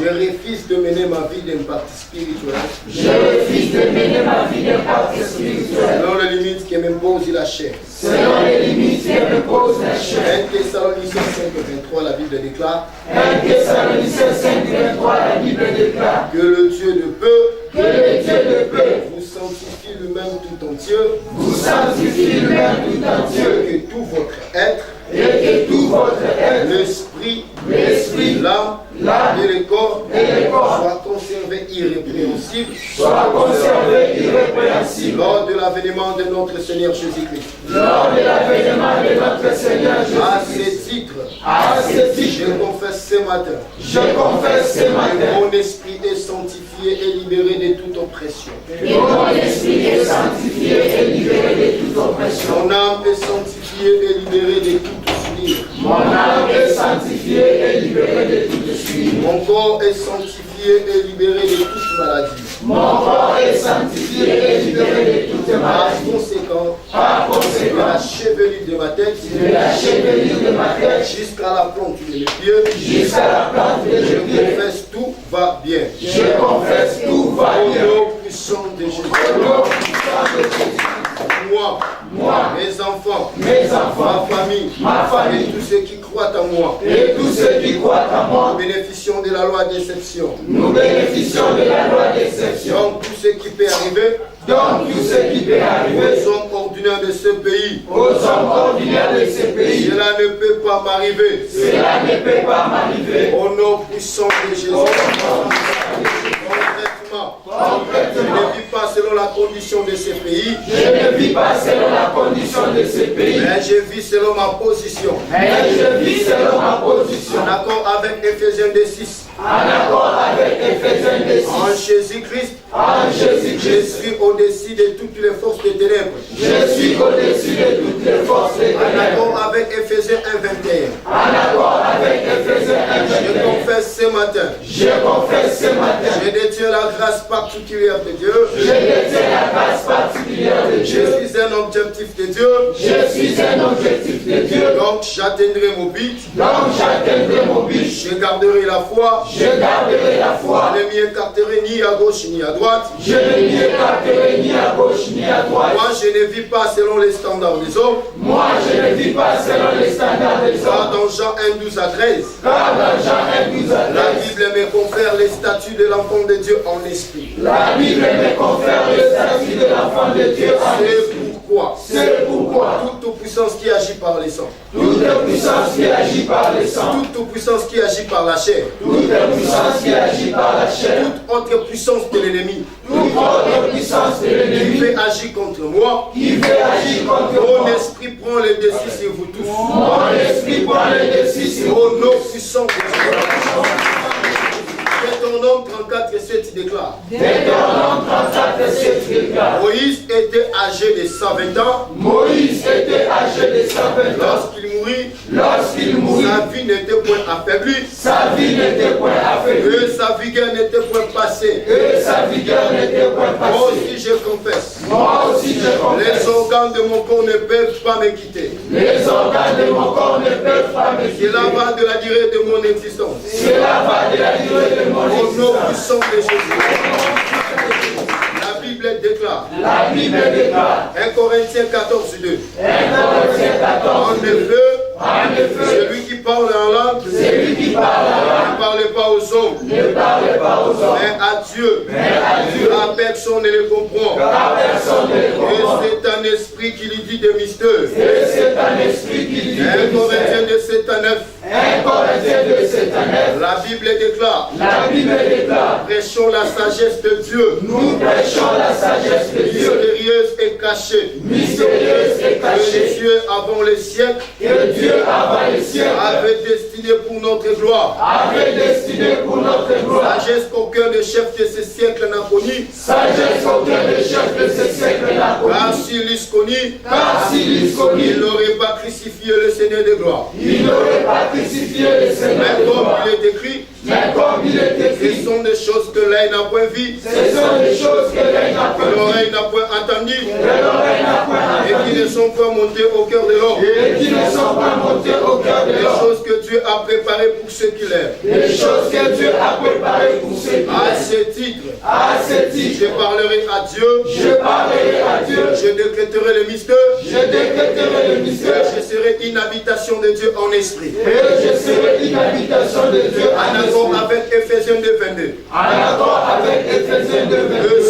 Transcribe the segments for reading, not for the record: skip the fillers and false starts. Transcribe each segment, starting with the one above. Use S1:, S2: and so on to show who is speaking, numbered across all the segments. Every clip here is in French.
S1: Je refuse de mener ma vie d'un parti spirituel.
S2: Je refuse de mener ma vie d'un parti spirituel.
S1: Selon les limites qui m'impose la chair.
S2: Selon les limites qui m'impose la chair.
S1: 1 Thessaloniciens 5:23, la Bible déclare.
S2: 1 Thessaloniciens 5:23, la Bible déclare.
S1: Que le Dieu de paix.
S2: Que le Dieu de paix
S1: vous sanctifie lui-même tout entier.
S2: Vous sanctifie lui-même tout entier.
S1: Que tout votre être.
S2: Et que tout votre être.
S1: L'esprit, l'âme et le corps soient conservés irrépréhensibles.
S2: Soient conservés irrépréhensibles.
S1: Lors de l'avènement de notre Seigneur Jésus-Christ.
S2: Lors de l'avènement de notre Seigneur Jésus-Christ.
S1: À ce titre, je confesse ce matin. Que mon esprit est sanctifié et libéré de toute oppression.
S2: Mon esprit est sanctifié et libéré de toute oppression.
S1: Mon âme est sanctifiée et libérée de toute souillure.
S2: Mon âme est sanctifiée et libérée de toute souillure.
S1: Mon corps est sanctifié et libéré de toute maladie.
S2: Mon corps est sanctifié et libéré de toute maladie.
S1: Par conséquent, de la chevelure de ma tête, jusqu'à la plante de mes pieds, je confesse tout va bien.
S2: Je confesse tout va bien.
S1: Au nom puissant de Jésus. Moi, mes enfants, ma famille, et tous ceux qui croient en moi, nous bénéficions de la loi d'exception. Donc tout ce qui peut arriver, aux hommes ordinaires de ce pays, cela ne peut pas m'arriver. Au nom puissant de Jésus. Je ne vis pas selon la condition de ces pays. Mais je vis selon ma position. En accord avec Ephésiens 2:6. En Jésus-Christ. Je suis au-dessus de toutes les forces des ténèbres. En accord avec Ephésiens 1:21. Je confesse ce matin. Je détiens la grâce particulière de Dieu. Je suis un objectif de Dieu. Donc j'atteindrai mon but. Je garderai la foi. Je ne m'y écarterai ni à gauche ni à droite. Moi je ne vis pas selon les standards des hommes. Car dans Jean 1:12-13. La Bible me confère les statuts de l'enfant de Dieu en esprit. C'est pourquoi toute puissance qui agit par les sangs, toute puissance qui agit par la chair, toute autre puissance de l'ennemi qui veut agir contre moi, mon esprit prend le dessus sur vous tous. Au nom puissant de Jésus. Deutéronome 34:7 déclare. Moïse était âgé de 120 ans. Lorsqu'il mourut, sa vie n'était point affaiblie. Et sa vigueur n'était point passée. Moi aussi je confesse. Les organes de mon corps ne peuvent pas me quitter. Cela va de la durée de mon existence. Au nom puissant de Jésus. La Bible déclare. 1 Corinthiens 14:2. En effet, celui qui parle en langue ne parle pas aux hommes, mais à Dieu. Car personne ne le comprend. Et c'est un esprit qui lui dit des mystères. 1 Corinthiens 2:7-9. La Bible déclare. Prêchons la sagesse de Dieu. Mystérieuse et cachée. Que Dieu avant les siècles avait destiné pour notre gloire. Sagesse qu'aucun des chefs de ce siècle n'a connue. Car s'il l'eût connue, il n'aurait pas crucifié le Seigneur de gloire. Mais comme il est écrit, ce sont des choses que l'œil n'a point vues, que l'oreille n'a point entendues, et qui ne ne sont pas montées au cœur de l'homme.
S2: Et qui ne sont pas montées au cœur de
S1: Les
S2: l'homme.
S1: choses que Dieu a préparées pour ceux qui l'aiment.
S2: Les choses que Dieu a préparées pour ceux qui
S1: À
S2: l'aiment.
S1: ce titre,
S2: À ce
S1: je
S2: titre,
S1: parlerai à Dieu.
S2: je parlerai à Dieu.
S1: Je décréterai le mystère.
S2: Je décréterai le
S1: Et
S2: mystère.
S1: je serai une habitation de Dieu en esprit.
S2: Et je serai une habitation de Dieu
S1: En
S2: en
S1: accord
S2: esprit.
S1: avec Ephésiens 2:22.
S2: En accord avec Éphésiens 2:22.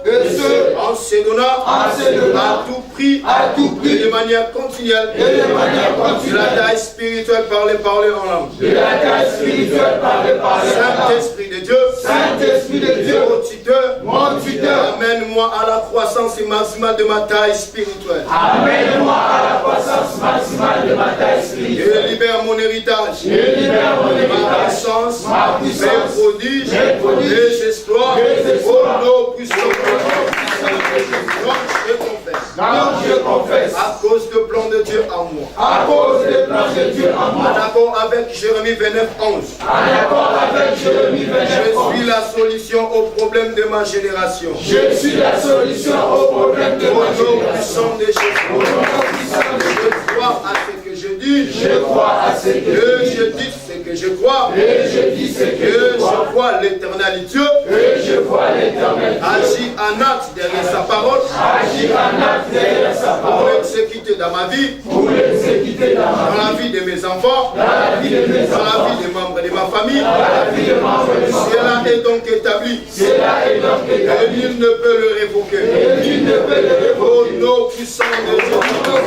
S1: Que ceux, en se donnant
S2: En se donnant
S1: à tout prix,
S2: à tout
S1: et
S2: prix
S1: de manière continuelle,
S2: et de manière
S1: de la
S2: continuelle,
S1: taille spirituelle, parler en langue.
S2: de la taille spirituelle par le
S1: Saint-Esprit de Dieu,
S2: Saint-Esprit de Dieu,
S1: mon tuteur,
S2: mon tuteur,
S1: amène-moi à la croissance maximale de ma taille spirituelle.
S2: amène-moi à la croissance maximale de ma taille spirituelle.
S1: Et libère mon héritage,
S2: Et libère mon
S1: ma
S2: héritage,
S1: puissance,
S2: ma
S1: mes
S2: puissance,
S1: prodiges,
S2: mes prodiges,
S1: mes exploits,
S2: mes exploits,
S1: au nom puissant de Dieu. Donc je confesse,
S2: donc je confesse,
S1: à cause du plan de Dieu en moi,
S2: à cause des plans de Dieu en
S1: en
S2: moi,
S1: accord avec Jérémie 29:11,
S2: en accord avec Jérémie
S1: je suis
S2: 29:11,
S1: la solution au problème de ma génération.
S2: je suis la solution au problème de
S1: Au
S2: ma
S1: nom
S2: génération.
S1: puissant de Jésus,
S2: Au nom puissant de Jésus,
S1: je crois à ce que je dis,
S2: je crois à ce que
S1: et
S2: je
S1: je
S2: dis,
S1: dis ce que je crois,
S2: et je dis ce que
S1: et
S2: je crois,
S1: je vois l'éternel Dieu
S2: et je vois l'Éternel
S1: agir en acte derrière sa parole
S2: agir en acte derrière sa
S1: pour
S2: parole,
S1: l'exécuter dans ma vie,
S2: pour l'exécuter dans
S1: dans
S2: ma vie,
S1: la vie de mes enfants,
S2: dans la vie de mes
S1: dans la
S2: enfants,
S1: vie des membres de ma famille.
S2: dans la vie de membres de ma
S1: Cela
S2: famille.
S1: est donc établi
S2: Cela est donc
S1: et
S2: établi,
S1: nul ne peut le révoquer.
S2: et tu ne peux le
S1: Au
S2: révoquer.
S1: nom puissant de Jésus,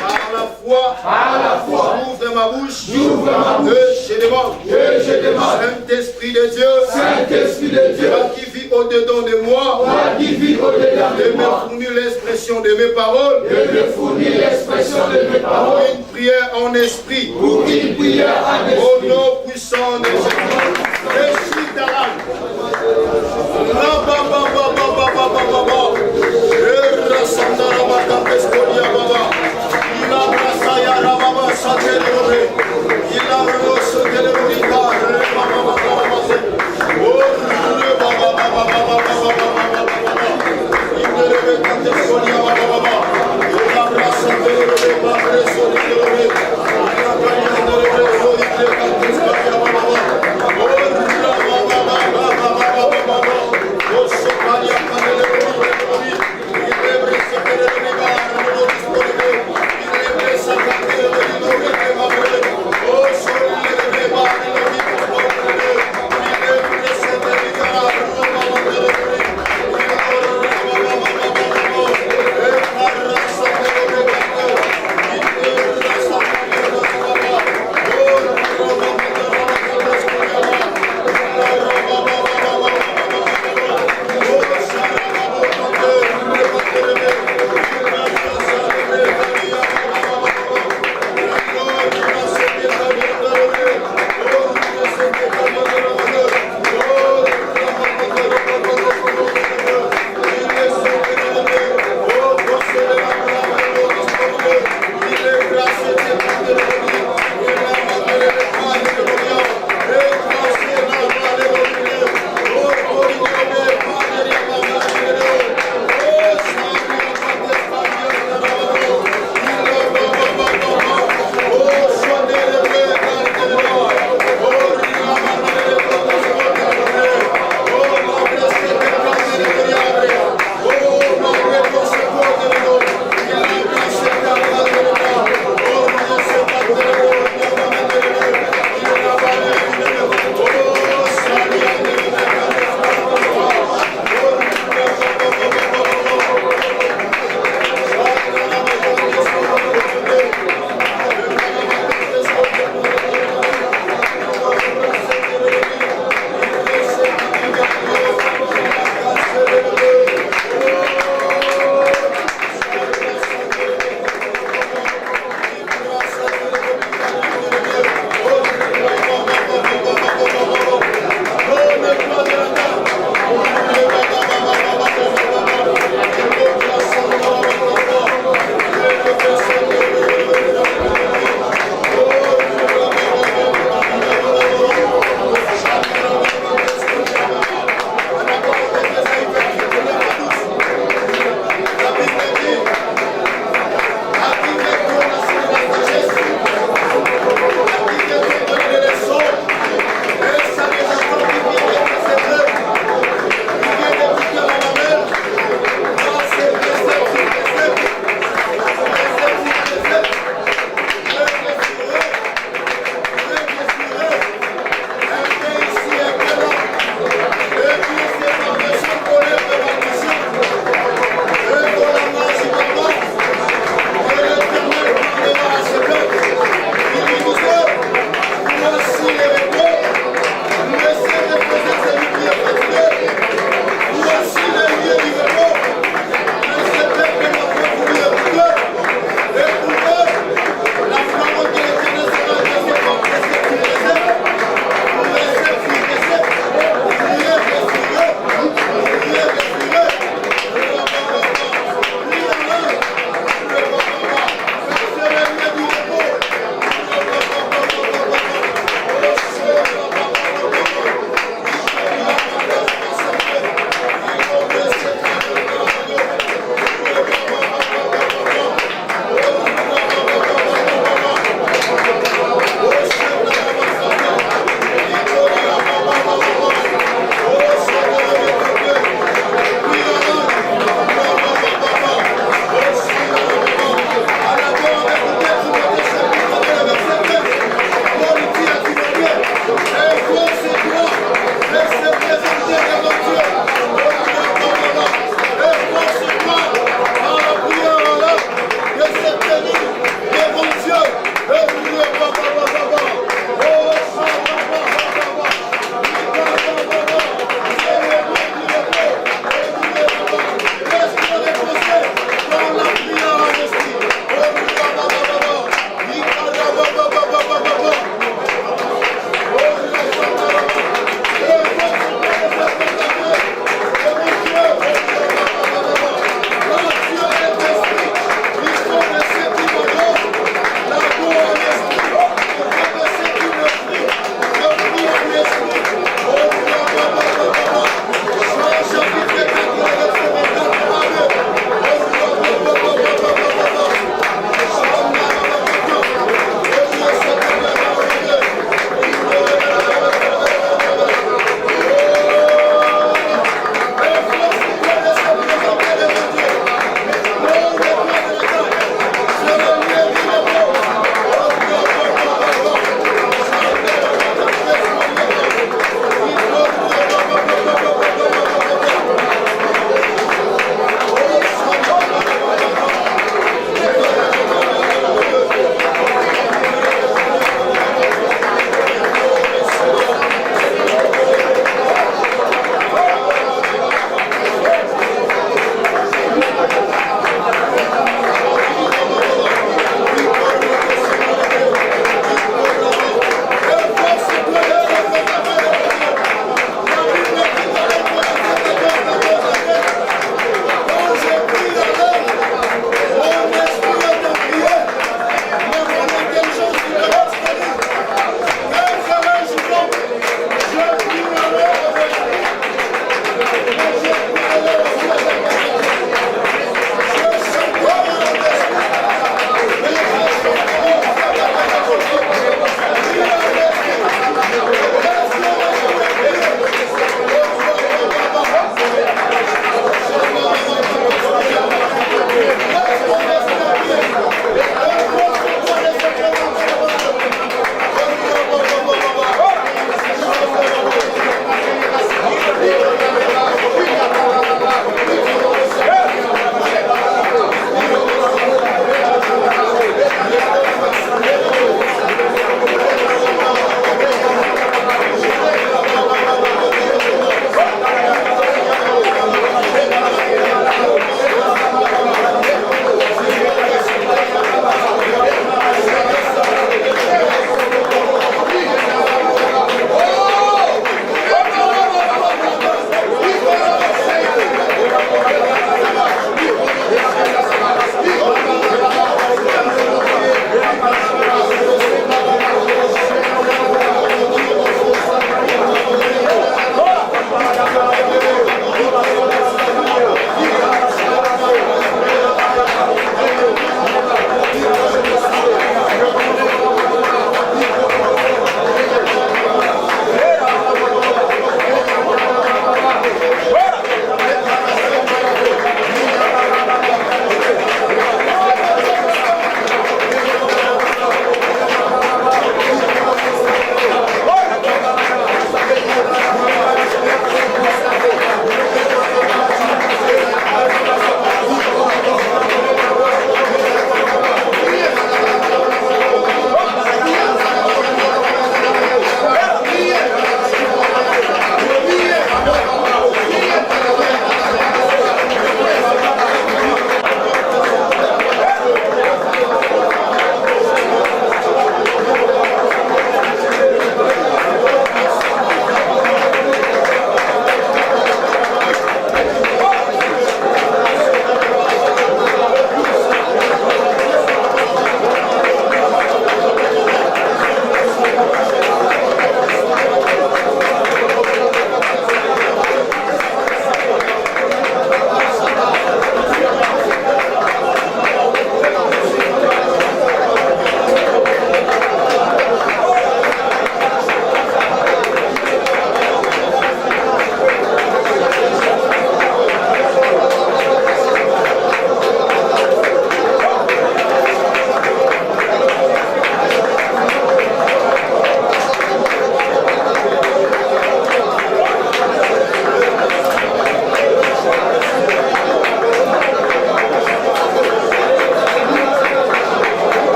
S1: par la foi,
S2: Par la foi,
S1: j'ouvre ma bouche
S2: j'ouvre ma bouche,
S1: et je demande,
S2: et je demande,
S1: Saint-Esprit de Dieu,
S2: Saint-Esprit de Dieu,
S1: toi qui vis au-dedans de moi,
S2: toi qui vis au-dedans
S1: de
S2: de
S1: me
S2: moi,
S1: fournir l'expression de mes paroles,
S2: de me fournir l'expression de mes paroles,
S1: une prière en esprit,
S2: pour une prière en
S1: au
S2: esprit.
S1: nom puissant de Jésus. Récite ta langue. Oh,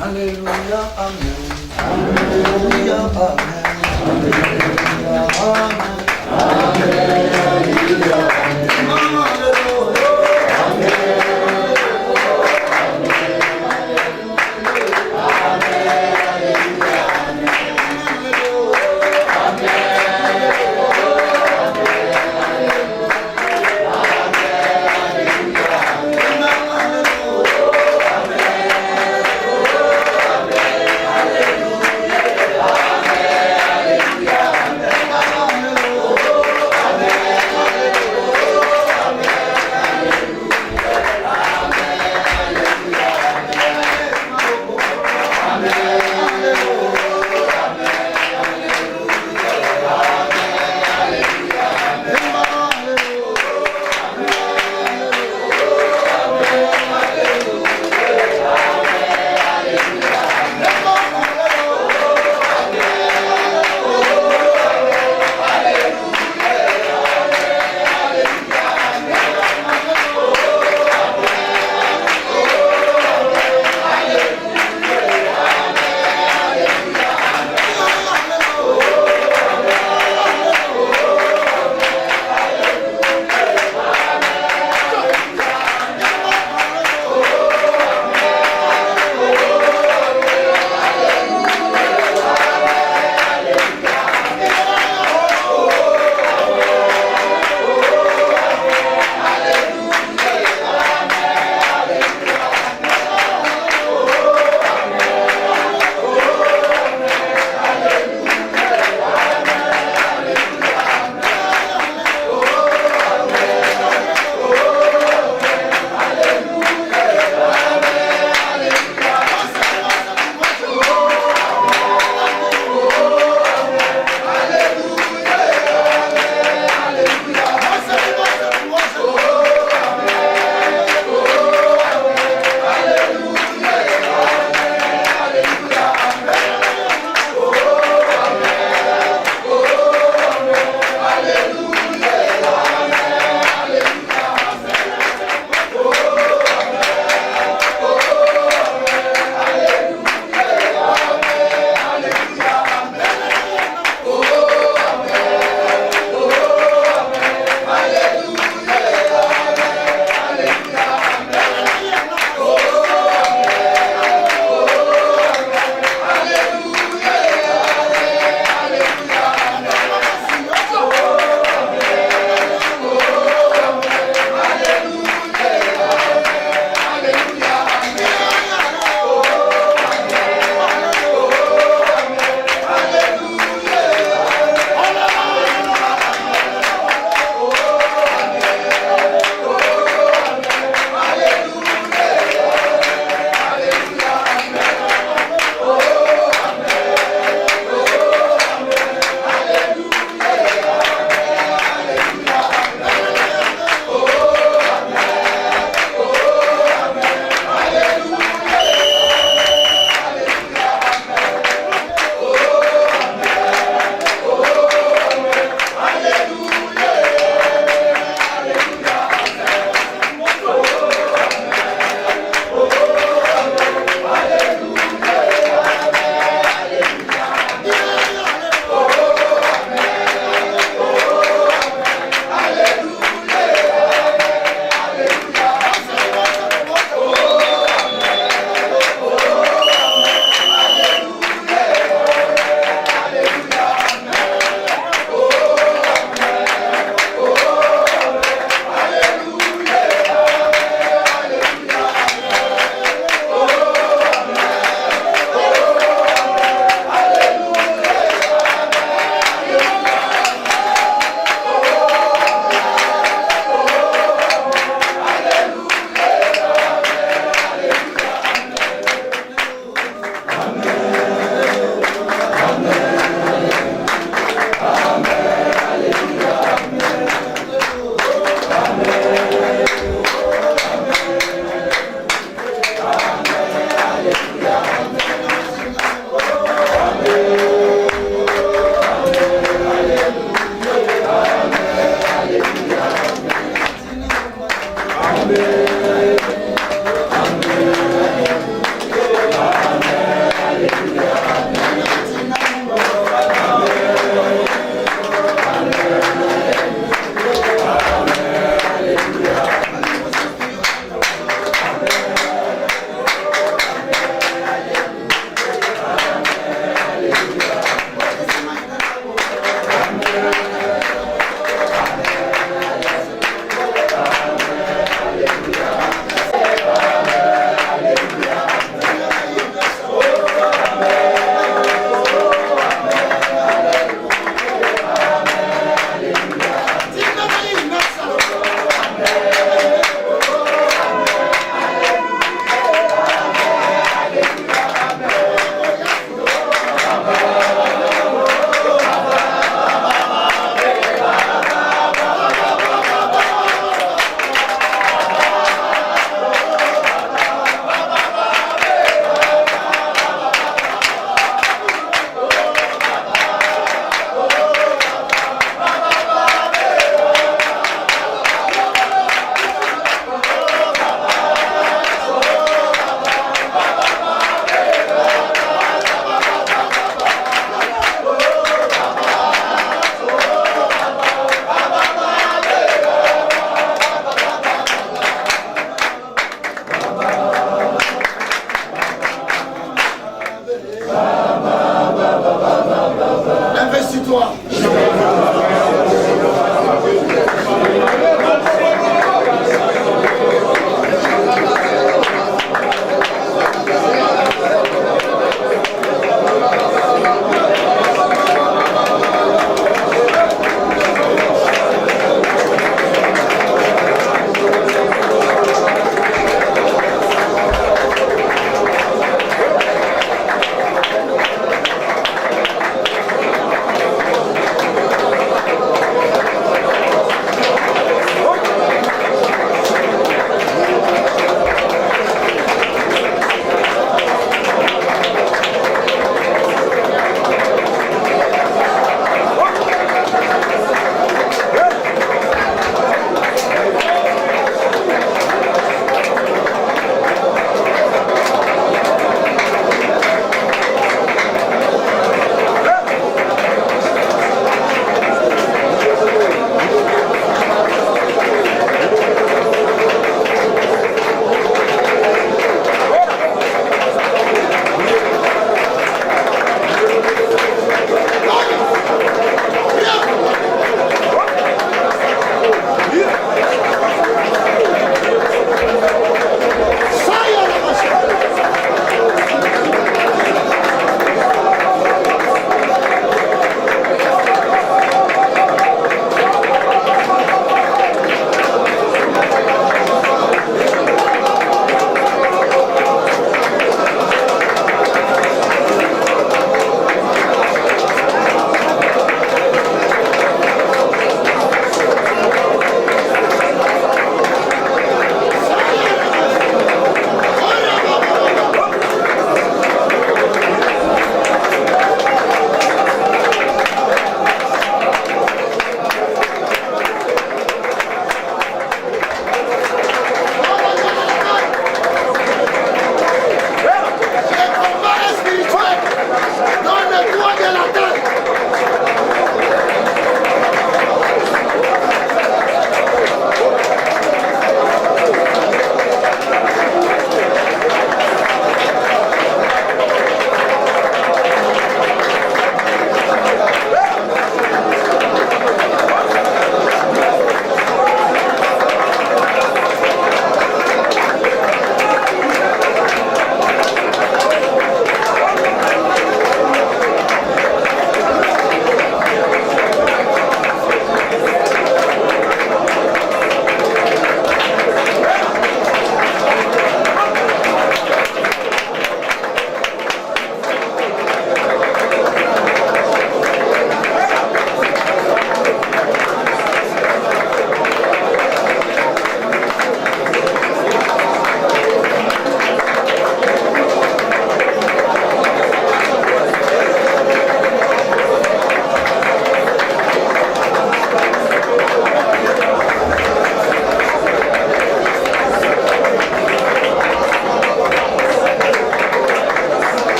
S3: Alléluia, amen. Alléluia, amen. Alléluia, amen. Alléluia,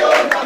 S1: Amen.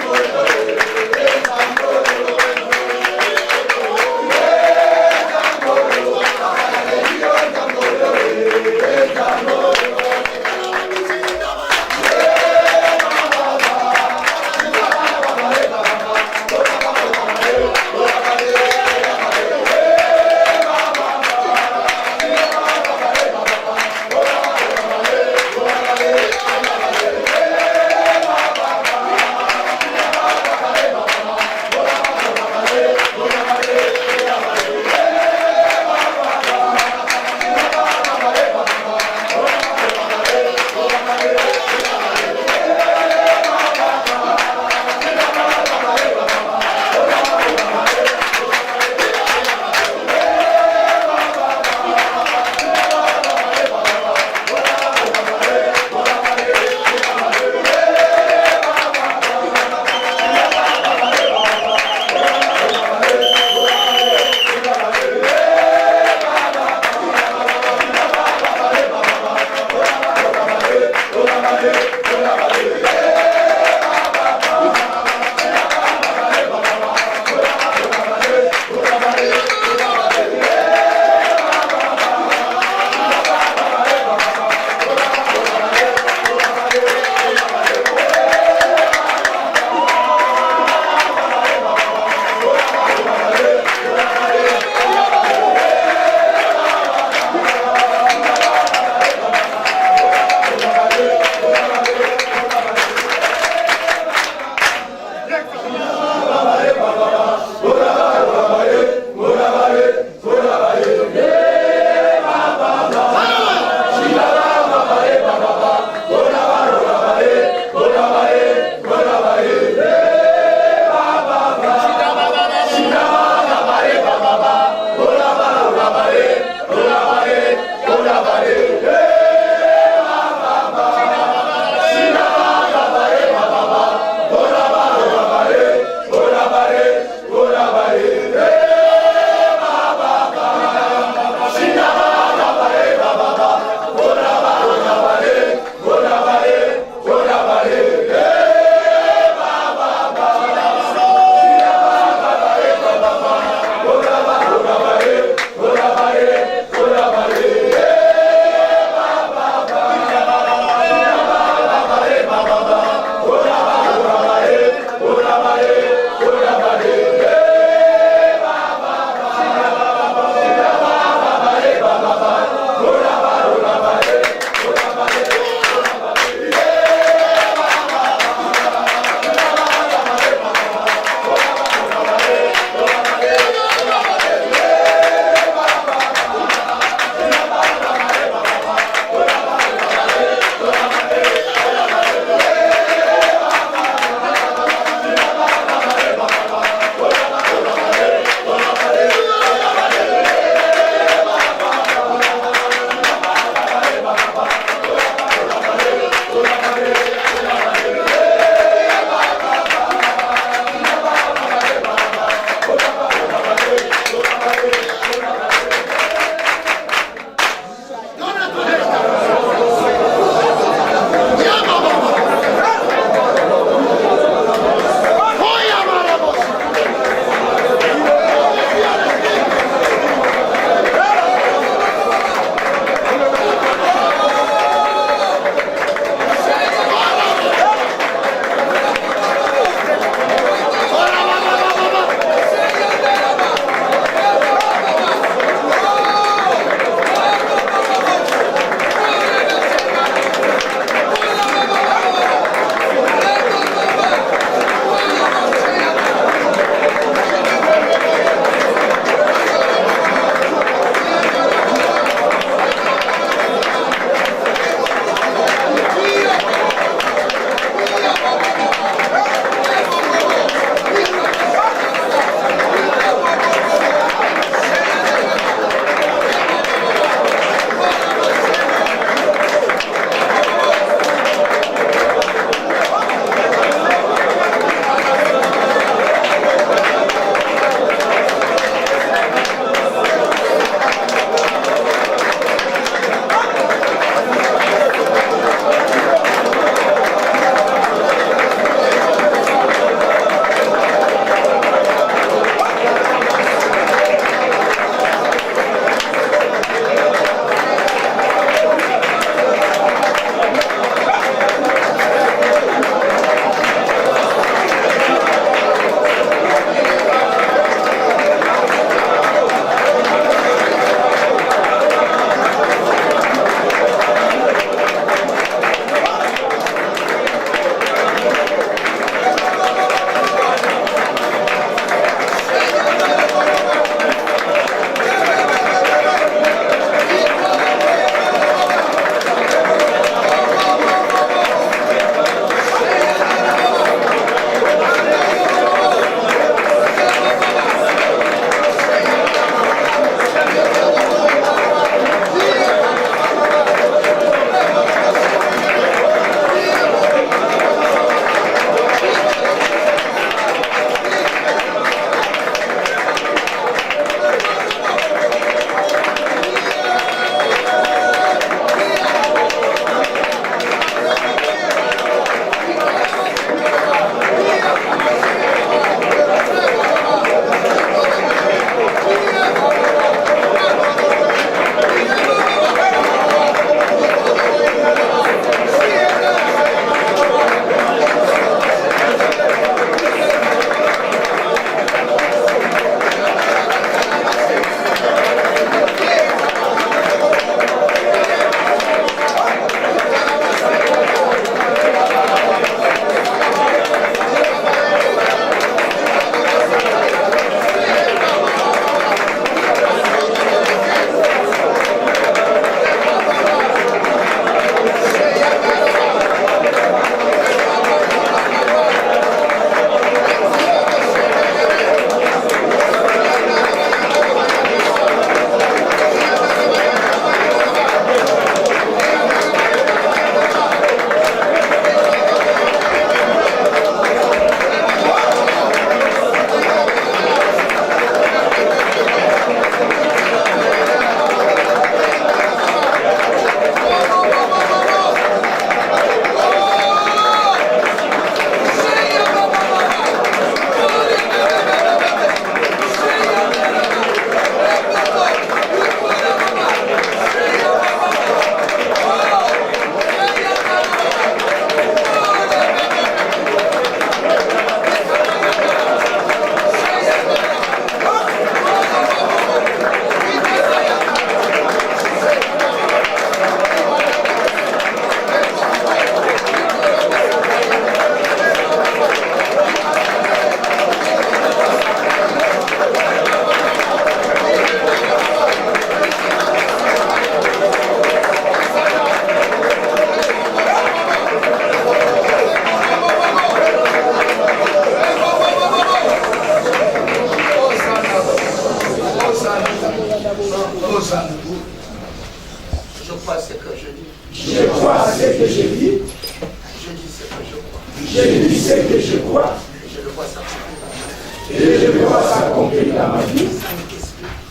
S2: Et je vois s'accomplir dans ma vie.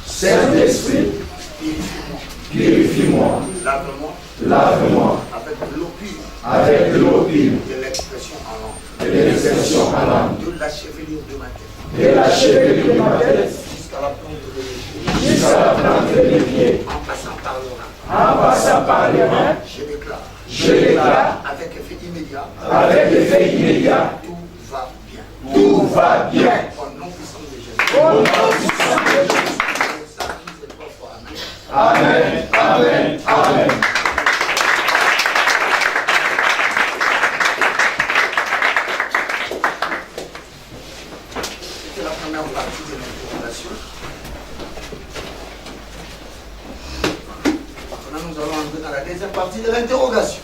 S2: Saint-Esprit, purifie-moi. Lave-moi. Avec l'eau pure.
S1: De l'expression en langue.
S2: De l'expression en langue.
S1: De la chevelure de ma tête.
S2: De la chevelure de ma tête.
S1: Jusqu'à la plante de mes pieds.
S2: Jusqu'à la plante de mes pieds.
S1: En passant par le rein.
S2: En passant par les reins. Je déclare.
S1: Avec effet immédiat.
S2: Avec effet immédiat.
S1: Tout va bien.
S2: Tout va bien.
S1: Au nom puissant de Jésus.
S2: Au nom puissant de Jésus. Amen. Amen. Amen.
S1: C'était la première partie de l'interrogation. Maintenant, nous allons entrer dans la deuxième partie de l'interrogation.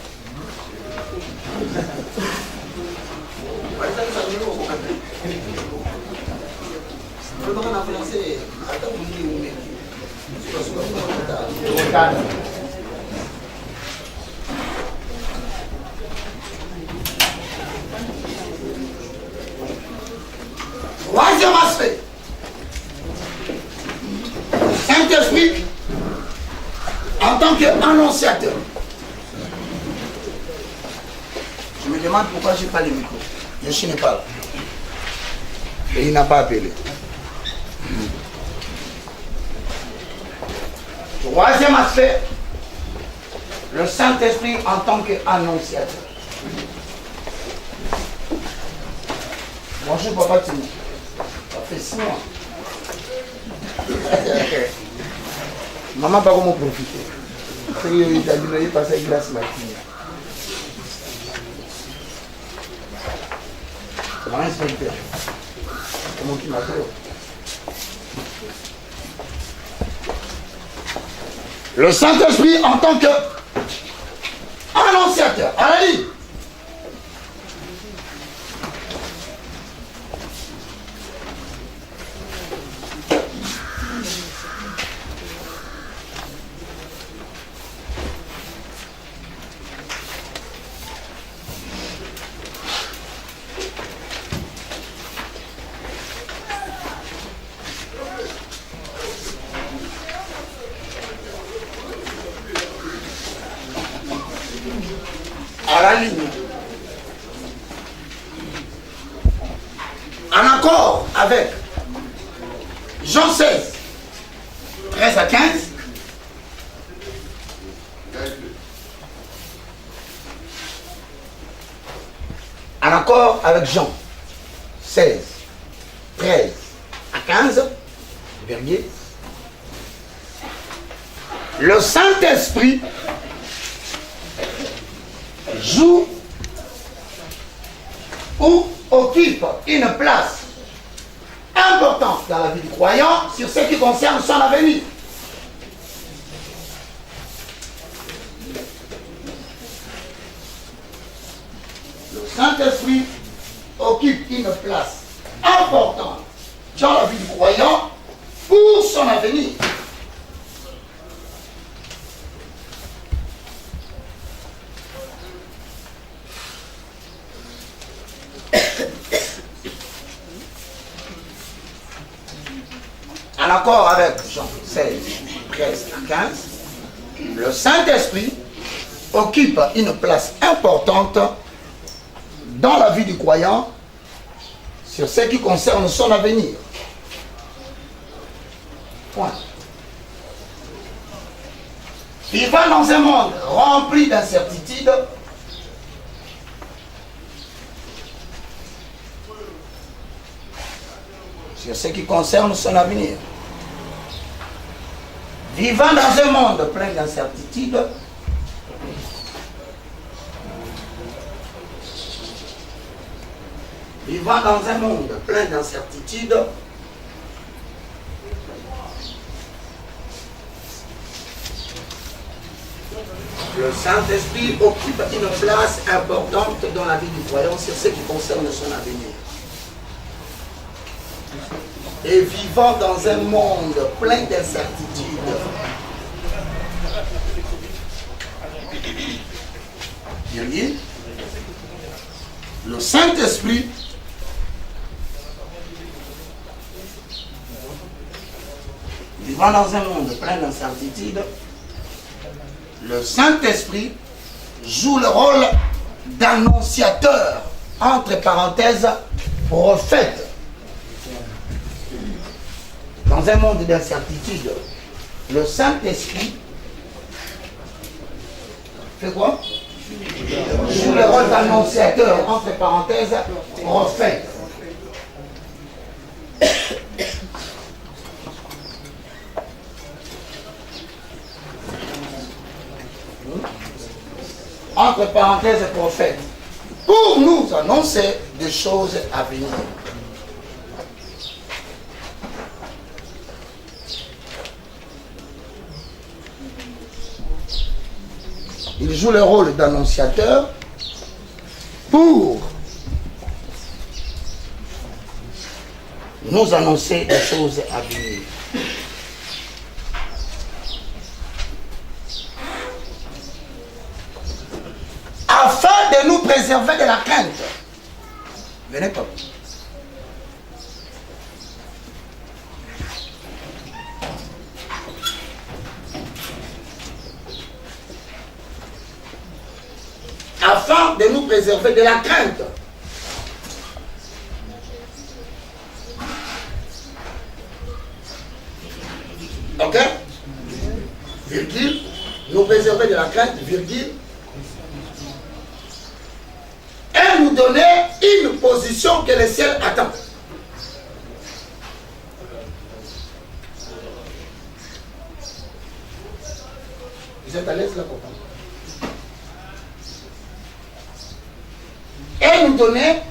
S1: Troisième aspect. Saint-Esprit, en tant qu'annonciateur. Je me demande pourquoi je n'ai pas le micro. Je n'ai pas là. Et il n'a pas appelé. Troisième aspect, le Saint-Esprit en tant qu'annonciateur. Bonjour papa Timo. Ça fait 6 mois. Maman pas comment profiter. Il a dit passer glace matinée. C'est mon inspecteur. Comment tu m'appelles? Le Saint-Esprit en tant qu'annonciateur. Allez. À la ligne. En accord avec Jean 16, 13 à 15, en accord avec Jean 16, 13 à 15, verrier, le Saint-Esprit joue ou occupe une place importante dans la vie du croyant sur ce qui concerne son avenir. Le Saint-Esprit occupe une place importante dans la vie du croyant pour son avenir. En accord avec Jean 16, 13 à 15, le Saint-Esprit occupe une place importante dans la vie du croyant sur ce qui concerne son avenir. Point. Vivant dans un monde rempli d'incertitudes, sur ce qui concerne son avenir. Vivant dans un monde plein d'incertitudes, vivant dans un monde plein d'incertitudes, le Saint-Esprit occupe une place importante dans la vie du croyant sur ce qui concerne son avenir. Et vivant dans un monde plein d'incertitudes, le Saint-Esprit
S3: Vivant dans un monde plein d'incertitudes, le Saint-Esprit joue le rôle d'annonciateur, entre parenthèses, prophète. Dans un monde d'incertitude, le Saint-Esprit fait quoi? Joue le rôle d'annonciateur, entre parenthèses, prophète. Entre parenthèses, prophète. Pour nous annoncer des choses à venir. Il joue le rôle d'annonciateur pour nous annoncer des choses à venir. Afin de nous préserver de la crainte. Venez pas. Afin de nous préserver de la crainte. Ok? Virgule. Nous préserver de la crainte, virgule. Et nous donner une position que le ciel attend. Vous êtes à l'aise là, papa? Et nous donner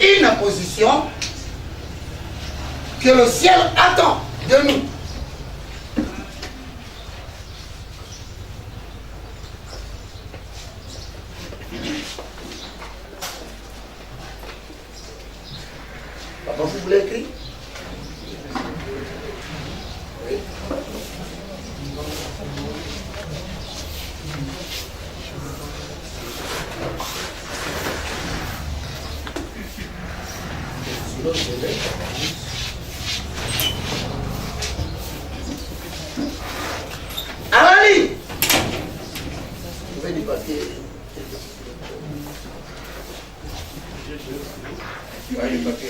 S3: une position que le ciel attend de nous. Papa, vous voulez écrire? Oui. Allez! Vous avez du papier. Vous avez du papier.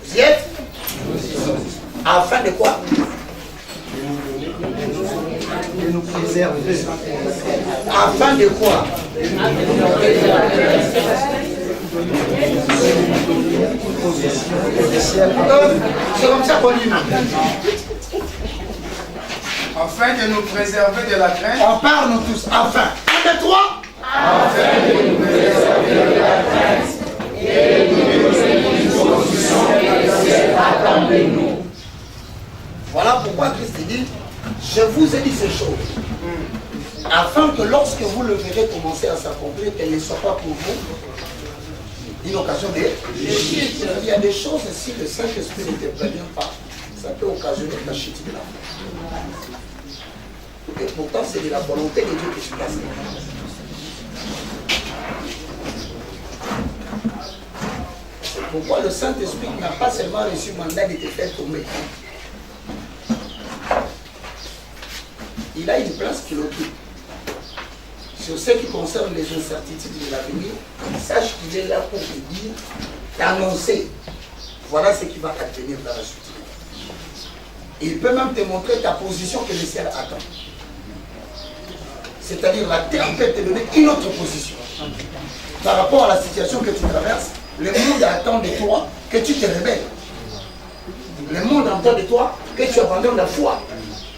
S3: Vous y êtes? Afin de quoi? De nous préserver. Afin de quoi? C'est comme ça qu'on dit.
S4: Afin de nous préserver de la crainte.
S3: On parle nous tous. Afin. Un, deux, trois.
S2: Afin de nous préserver de la crainte et de nous donner une position que le ciel attend de nous.
S3: Voilà pourquoi Christ dit, je vous ai dit ces choses, afin que lorsque vous le verrez commencer à s'accomplir, qu'elle ne soit pas pour vous une occasion de chute. Il y a des choses, si le Saint-Esprit ne te prévient pas, ça peut occasionner la chute de la foi. Et pourtant, c'est de la volonté de Dieu qui se passe. C'est pourquoi le Saint-Esprit n'a pas seulement reçu le mandat de te faire tomber. Il a une place qu'il occupe. Sur ce qui concerne les incertitudes de l'avenir, sache qu'il est là pour te dire, t'annoncer, voilà ce qui va advenir dans la suite. Il peut même te montrer ta position que le ciel attend. C'est-à-dire la terre peut te donner une autre position. Par rapport à la situation que tu traverses, le monde attend de toi que tu te rebelles. Le monde attend de toi que tu abandonnes la foi.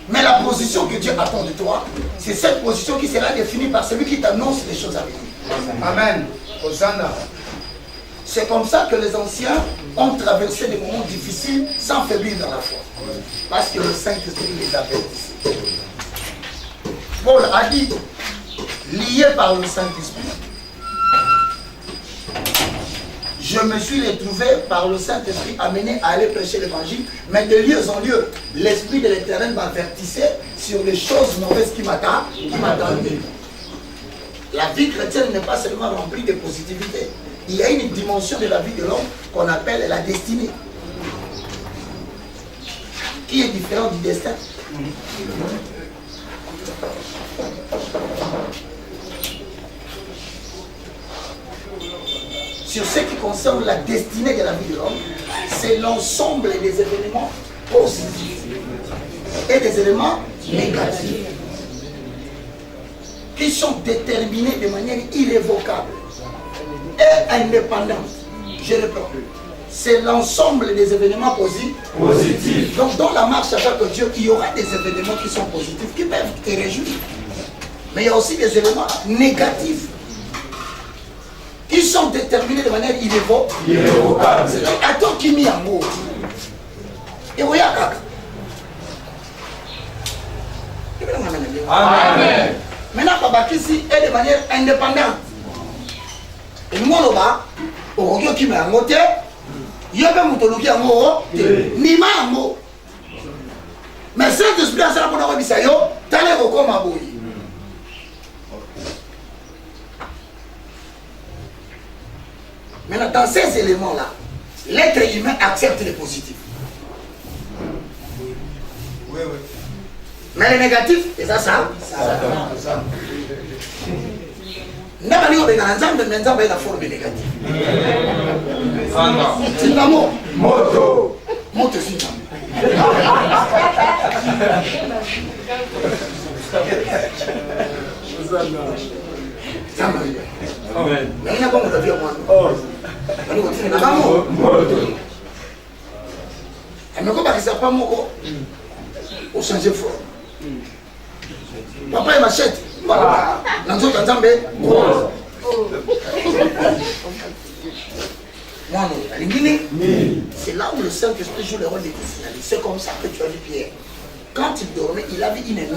S3: Mais la position que Dieu attend de toi, c'est cette position qui sera définie par celui qui t'annonce les choses à venir.
S4: Amen. Hosanna.
S3: C'est comme ça que les anciens ont traversé des moments difficiles sans faiblir dans la foi. Parce que le Saint-Esprit les avertissait. Paul a dit, lié par le Saint-Esprit, je me suis retrouvé par le Saint-Esprit amené à aller prêcher l'évangile, mais de lieu en lieu, l'Esprit de l'Éternel m'avertissait sur les choses mauvaises qui m'attendaient. La vie chrétienne n'est pas seulement remplie de positivité. Il y a une dimension de la vie de l'homme qu'on appelle la destinée, qui est différente du destin. Sur ce qui concerne la destinée de la vie de l'homme, c'est l'ensemble des événements positifs et des éléments négatifs qui sont déterminés de manière irrévocable et indépendante. Je répète, c'est l'ensemble des événements positifs. Donc dans la marche avec Dieu, il y aura des événements qui sont positifs, qui peuvent te réjouir. Mais il y a aussi des éléments négatifs qui sont déterminés de manière irrévocable. Attends qui m'y en haut. Et vous voyez, Amen. Maintenant, Papa ici est de manière indépendante. Et moi, là-bas, au regard qui m'a monté, il y a un moutologie en haut, ni ma en haut. Mais Saint-Esprit a ça pour nous dire, t'as l'air comme un boy. Maintenant, dans ces éléments-là, l'être humain accepte les positifs.
S4: Oui.
S3: Mais les négatifs, c'est ça. N'a pas dit la forme négative. C'est un mot. Moto, c'est un Amen. Mais il n'y a pas de vie au monde. Elle me dit que ça pas mon au changer forme. Papa il m'achète. Voilà. C'est là où le Saint-Esprit joue le rôle des destinalistes. C'est comme ça que tu as vu Pierre. Quand il dormait, il avait une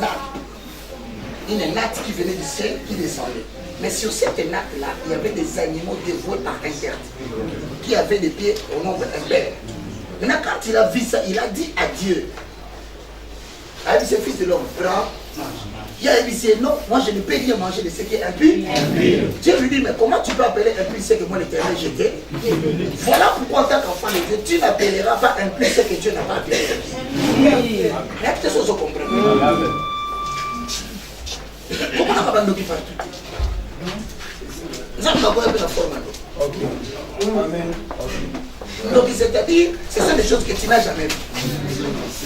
S3: natte qui venait du ciel, qui descendait. Mais sur cette natte-là, il y avait des animaux dévoués par interdit, qui avaient des pieds au nombre impair. Maintenant, quand il a vu ça, il a dit à Dieu, il a dit, c'est fils de l'homme, prends. Il a dit, non, moi je ne peux rien manger de ce qui est impur. Dieu lui dit, mais comment tu peux appeler impur ce que moi l'Éternel j'étais? Voilà pourquoi en tant qu'enfant de Dieu, tu n'appelleras pas impur ce que Dieu n'a pas appelé impur. Mais peut-être que vous comprenez. Comment on va nous qui partout? Nous avons d'abord la forme. Donc c'est-à-dire, ce sont des choses que tu n'as jamais vues.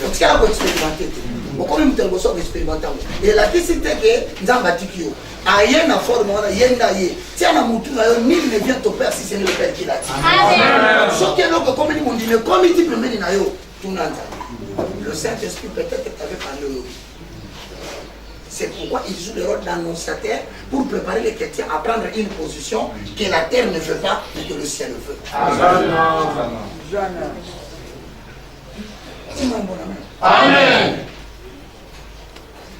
S3: Donc ce qu'il y a à expérimenter. Pourquoi même tu as expérimenté? Et la question c'est que nous avons bâti qu'il y a une forme, il y a une aïe. Si on a montré, nul ne vient te père si c'est le père qui l'a dit. Ce qui est là, comme il dit, mais comme il dit, le Saint-Esprit peut-être t'avait parlé. C'est pourquoi il joue le rôle d'annonciateur pour préparer les chrétiens à prendre une position que la terre ne veut pas, mais que le ciel veut. Dis-moi un bon amen.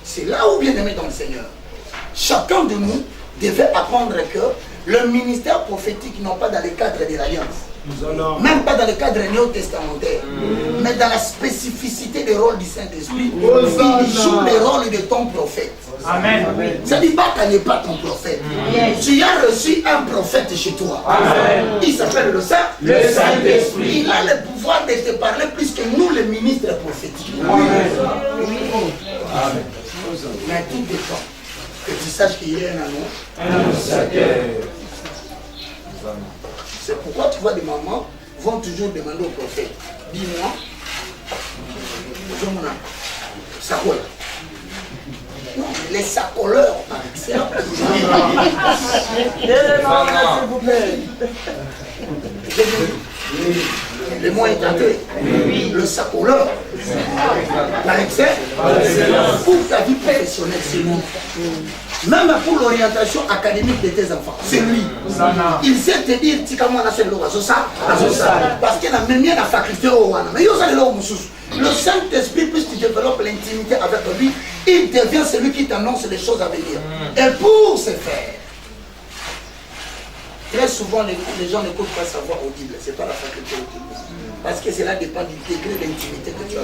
S3: C'est là où bien aimé dans le Seigneur. Chacun de nous devait apprendre que le ministère prophétique non pas dans le cadre de l'Alliance, même pas dans le cadre néo-testamentaire, mais dans la spécificité du rôle du Saint-Esprit, il joue le rôle de ton prophète. Amen. Ça dit pas qu'il n'est pas ton prophète. Tu as reçu un prophète chez toi. Amen. Il s'appelle le Saint-Esprit. Il a le pouvoir de te parler plus que nous, les ministres prophétiques. Amen. Amen. Mais tout dépend. Que tu saches qu'il y a un annonciateur. C'est pourquoi tu vois des mamans vont toujours demander au prophète, dis-moi, sacola. Non, les sacoleurs, par exemple. S'il vous plaît. Le mot est entré. Le sacoleur. Par exemple, pour ta vie professionnelle, c'est lui. Même pour l'orientation académique de tes enfants, c'est lui. Il sait te dire, parce qu'il a même la faculté au Wana. Mais le Saint-Esprit, plus tu développes l'intimité avec lui, il devient celui qui t'annonce les choses à venir. Et pour ce faire, très souvent les gens n'écoutent pas sa voix audible. Ce n'est pas la faculté audible. Parce que cela dépend du degré d'intimité que tu as.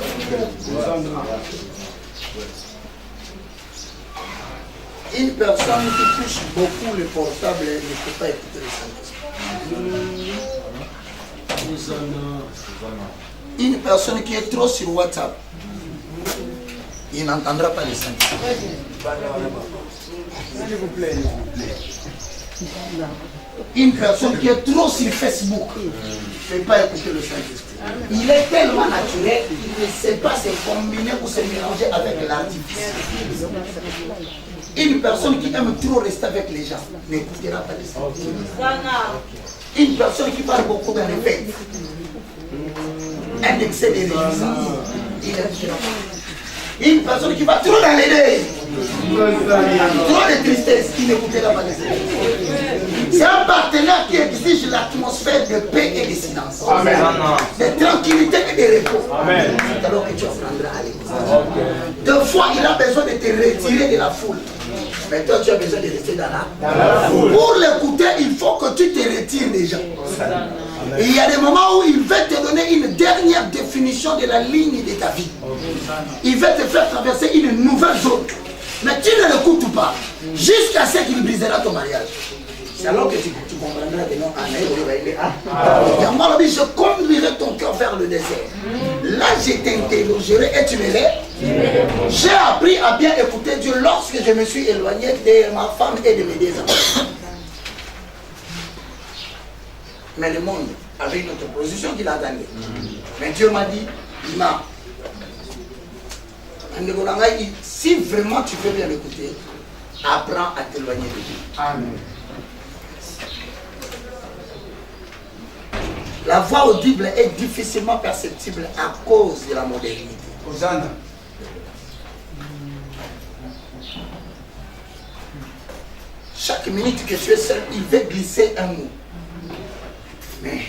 S3: Une personne qui touche beaucoup le portable ne peut pas écouter le Saint-Esprit. Une personne qui est trop sur WhatsApp, il n'entendra pas le Saint-Esprit. Une personne qui est trop sur Facebook ne peut pas écouter le Saint-Esprit. Il est tellement naturel, il ne sait pas se combiner ou se mélanger avec l'artifice. Une personne qui aime trop rester avec les gens n'écoutera pas le Saint-Esprit. Une personne qui parle beaucoup dans les fêtes, un excès de réjouissance, il n'écoutera pas. Une personne qui va trop dans les deuils, trop de tristesse, il n'écoutera pas le Saint-Esprit. C'est un partenaire qui exige l'atmosphère de paix et de silence, de tranquillité et de repos. C'est alors que tu apprendras à l'écouter. Deux fois, il a besoin de te retirer de la foule. Mais toi, tu as besoin de rester dans la foule. Pour l'écouter, il faut que tu te retires déjà. Et il y a des moments où il veut te donner une dernière définition de la ligne de ta vie. Il veut te faire traverser une nouvelle zone. Mais tu ne l'écoutes pas jusqu'à ce qu'il brisera ton mariage. C'est alors que tu comprendras que non, je conduirai ton cœur vers le désert. Là, je t'interrogerai et tu verrais. J'ai appris à bien écouter Dieu lorsque je me suis éloigné de ma femme et de mes deux enfants. Mais le monde avait une autre position qu'il attendait. Mais Dieu m'a dit, si vraiment tu veux bien écouter, apprends à t'éloigner de Dieu. Amen. La voix audible est difficilement perceptible à cause de la modernité.
S4: Hosanna.
S3: Chaque minute que tu es seul, il veut glisser un mot. Mais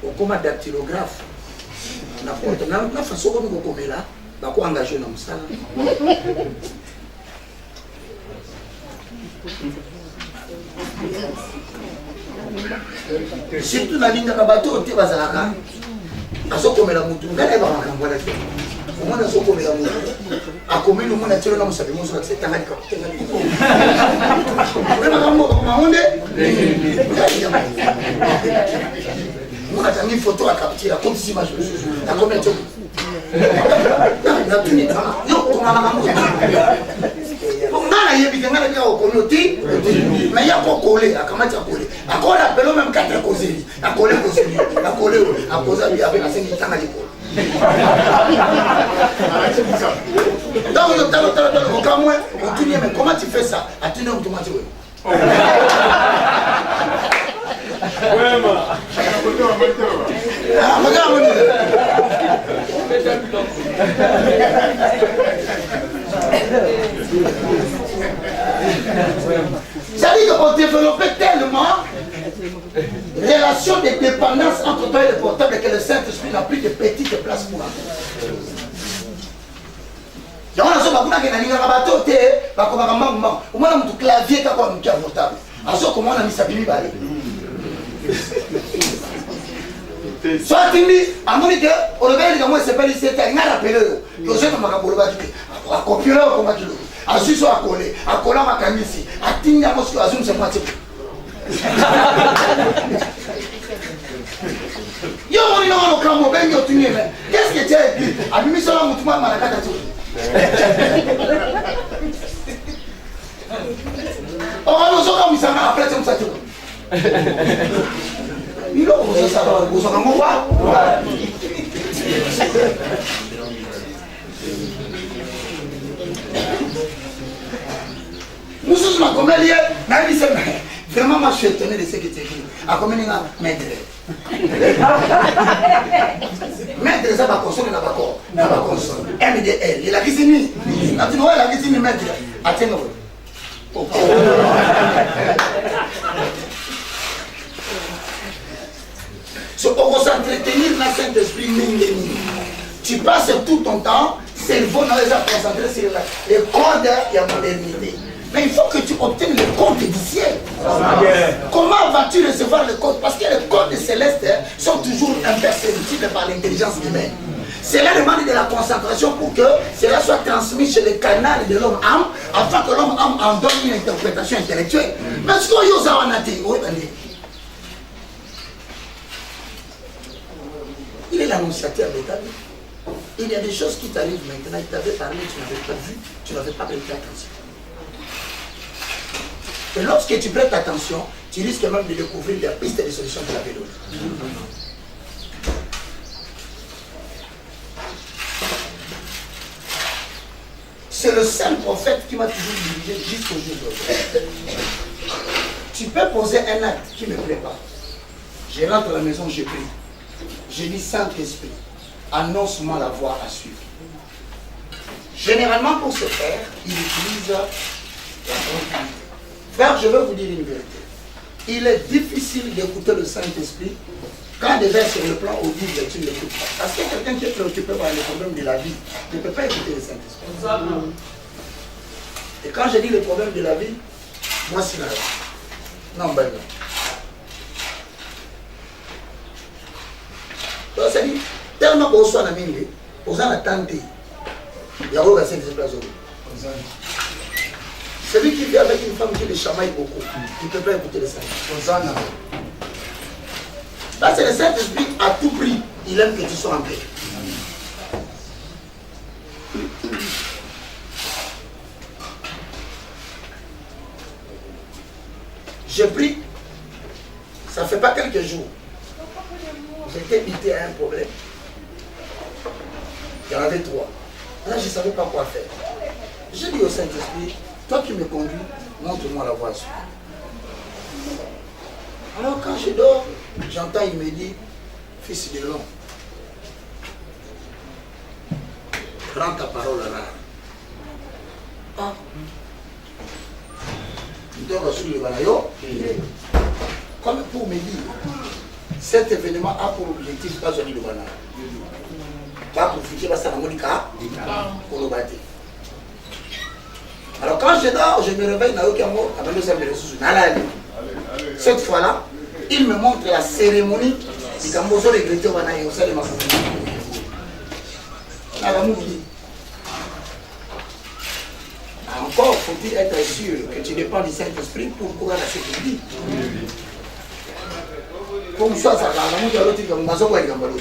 S3: au combat dactylographe, la façon dont nous sommes là, on va engager dans ça. Surtout dans la ligne de bateau, tu vas à la gare. À ce qu'on met la mouton, on va la voir. On a ce qu'on met la mouton. À combien nous on a tiré dans le sablier, on a fait un mec. On a mis une photo à capturer, à compte image. À combien de temps? Mais il y a quoi coller, à comment tu as collé. À quoi on appelle même 4 causeries. À coller causerie, à coller, à causer avec la 5 ans à l'épaule. Donc, au cas où, on te dit, mais comment tu fais ça? À tu n'es automatique. C'est-à-dire qu'on développait tellement relation de dépendance entre toi et le portable que le Saint-Esprit n'a plus de petite place pour entrer. Donc, on a un clavier qui a portable. Alors, comment on a mis sa bible balai? Soit tu dis, à mon idée, on le veut dire, moi, c'est pas lycée, tu as rappelé. Je sais que ma capoloba qui est. À copier là, comment tu le veux? À ce soit à coller, à coller ma camisi, à tenir à Moscou, à Zoom, c'est moi, yo, on est dans le camp, on est qu'est-ce que tu as écrit? À Mimi Sola, Moutouma, Malakata. On va nous dire comme ça, après, c'est comme ça. Il a osé ça, vous en avez pas? Nous sommes en comédie, mais il vraiment, moi je suis étonné de ce que tu écris. À combien il y a maître? Maître, ça va consommer la bacor. La bacor consommer. MDL. Il a dit c'est ni. Il a dit non, il a dit c'est ni maître. Attends. Pour s'entretenir dans le Saint-Esprit, tu passes tout ton temps, cerveau dans les affaires concentré sur les codes et la modernité. Mais il faut que tu obtiennes le code du ciel. Comment vas-tu recevoir le code? Parce que les codes célestes sont toujours imperceptibles par l'intelligence humaine. Cela demande de la concentration pour que cela soit transmis chez le canal de l'homme-âme, afin que l'homme-âme en donne une interprétation intellectuelle. Mais ce qu'on y a, il est l'annonciateur de ta vie. Il y a des choses qui t'arrivent maintenant, il t'avait parlé, tu n'avais pas vu, tu n'avais pas prêté attention. Et lorsque tu prêtes attention, tu risques même de découvrir des pistes de solutions de la vie. C'est le seul prophète qui m'a toujours dirigé jusqu'au jour d'aujourd'hui. Tu peux poser un acte qui ne me plaît pas. Je rentre à la maison, je prie. Je dis Saint-Esprit, annonce-moi la voie à suivre. Généralement, pour ce faire, il utilise la tranquillité. Frère, je veux vous dire une vérité. Il est difficile d'écouter le Saint-Esprit quand déjà sur le plan audible, tu ne l'écoutes pas. Parce que quelqu'un qui est préoccupé par les problèmes de la vie ne peut pas écouter le Saint-Esprit. Et quand je dis le problème de la vie, moi c'est là. Non, ben non. Donc ça dit, tellement qu'on soit en Amérique, on a tenté. Il y a un Saint-Esprit à Zoé. Celui qui vit avec une femme qui le chamaille beaucoup, il ne peut pas écouter le Saint-Esprit. Parce que le Saint-Esprit, à tout prix, il aime que tu sois en paix. J'ai pris, ça ne fait pas quelques jours, j'étais invité à un problème. Il y en avait 3. Là, je ne savais pas quoi faire. J'ai dit au Saint-Esprit, toi qui me conduis, montre-moi la voie. Alors quand je dors, j'entends, il me dit, fils de l'homme, prends ta parole là. Ah. Je dors sur le balayo. Comme pour me dire, cet événement a pour objectif pas de le banana. Pas profiter de ça dans mon cas pour le battre. Alors quand je dors, je me réveille, n'a aucun mot, avec le ressources. Cette fois-là, il me montre la cérémonie du Cambozo de Grété Wanaï au sein de ma famille. Encore faut-il être sûr que tu dépends du Saint-Esprit pour pouvoir la sécurité. Comme ça, ça va, on va dire comme Mazo Wai Gambalo.